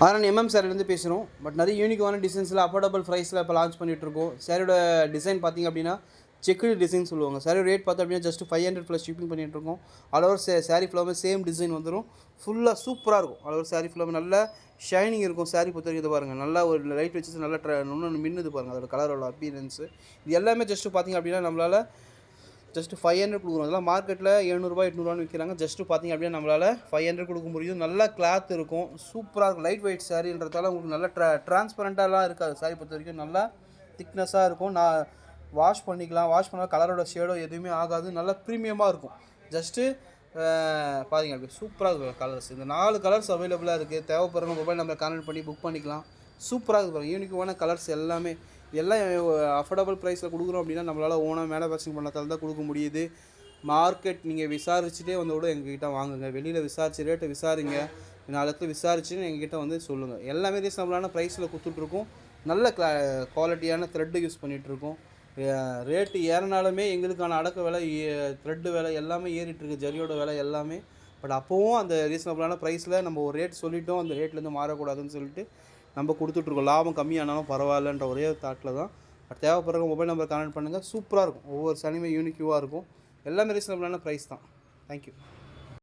அதனால் எம்எம் சாரிலேருந்து பேசுகிறோம். பட் நிறைய யூனிக்கான டிசைன்ஸில் அஃபோர்டபுள் ப்ரைஸில் இப்போ லான்ச் பண்ணிகிட்ருக்கோம். சாரியோட டிசைன் பார்த்திங்க அப்படின்னா செக்குடு டிசைன் சொல்லுவாங்க. சாரி ரேட் பார்த்தோம் அப்படின்னா ஜஸ்ட் 500 ப்ளஸ் ஷிப்பிங் பண்ணிகிட்ருக்கோம். ஆல் ஓவர் சாரி ஃபுல்லாமே சேம் டிசைன் வந்துடும். ஃபுல்லாக சூப்பராக இருக்கும். ஆல் ஓவர் சாரி ஃபுல்லாமே நல்லா ஷைனிங் இருக்கும். சாரி பொறுத்த வரைக்கும் இது பாருங்கள், நல்லா ஒரு லைட் வச்சு நல்லா இன்னொன்று மின்னுது பாருங்கள். அதோட கலரோட அப்பீரன்ஸு இது எல்லாமே ஜஸ்ட்டு பார்த்திங்க அப்படின்னா நம்மளால் ஜஸ்ட்டு 500 கொடுக்குறோம். அதெல்லாம் மார்க்கெட்டில் 700 800 விற்கிறாங்க. ஜஸ்ட்டு பார்த்திங்க அப்படின்னா நம்மளால் 500 கொடுக்க முடியும். நல்லா கிளாத் இருக்கும், சூப்பராக இருக்கும். லைட் வெயிட் சாரின்றதால உங்களுக்கு நல்லா ட்ரான்ஸ்பரண்ட்டாலாம் இருக்காது. சாரி பொறுத்த வரைக்கும் நல்லா திக்னஸாக இருக்கும். நான் வாஷ் பண்ணிக்கலாம். வாஷ் பண்ணால் கலரோட ஷேடோ எதுவுமே ஆகாது. நல்லா ப்ரீமியமாக இருக்கும். ஜஸ்ட்டு பாருங்க அப்படி சூப்பராக இருக்கும் கலர்ஸ். இந்த 4 கலர்ஸ் அவைலபிளாக இருக்குது. தேவைப்படுறவங்க மொபைல் நம்பர் கான்டெக்ட் பண்ணி புக் பண்ணிக்கலாம். சூப்பராக இருக்குது பாருங்கள். யூனிக்கான கலர்ஸ் எல்லாமே எல்லாம் அஃபோர்டபுள் ப்ரைஸில் கொடுக்குறோம் அப்படின்னா நம்மளால் ஓனாக மேனுஃபேக்சரிங் பண்ணதால் தான் கொடுக்க முடியுது. மார்க்கெட் நீங்கள் விசாரிச்சுட்டே வந்தோட எங்ககிட்ட வாங்குங்க. வெளியில் விசாரிச்சு ரேட்டை விசாரிங்க. 4 இடத்துல விசாரிச்சுன்னு எங்ககிட்ட வந்து சொல்லுங்கள். எல்லாமே ரீசனபிளான ப்ரைஸில் கொடுத்துட்ருக்கோம். நல்ல குவாலிட்டியான த்ரெட்டு யூஸ் பண்ணிகிட்ருக்கோம். ரேட்டு ஏறினாலுமே எங்களுக்கான அடக்க விலை, த்ரெட்டு விலை எல்லாமே ஏறிட்டுருக்கு. ஜரியோட விலை எல்லாமே. பட் அப்போவும் அந்த ரீசனபிளான ப்ரைஸில் நம்ம ஒரு ரேட் சொல்லிட்டோம், அந்த ரேட்லேருந்து மாறக்கூடாதுன்னு சொல்லிட்டு நம்ம கொடுத்துட்ருக்கோம். லாபம் கம்மியானாலும் பரவாயில்லன்ற ஒரே தாட்டில் தான். பட் தேவைப்படுறவங்க மொபைல் நம்பர் கான்டெக்ட் பண்ணுங்கள். சூப்பராக இருக்கும். ஒவ்வொரு சனியுமே யூனிக்யூவாக இருக்கும். எல்லாமே ரீசனபிளான ப்ரைஸ் தான். தேங்க்யூ.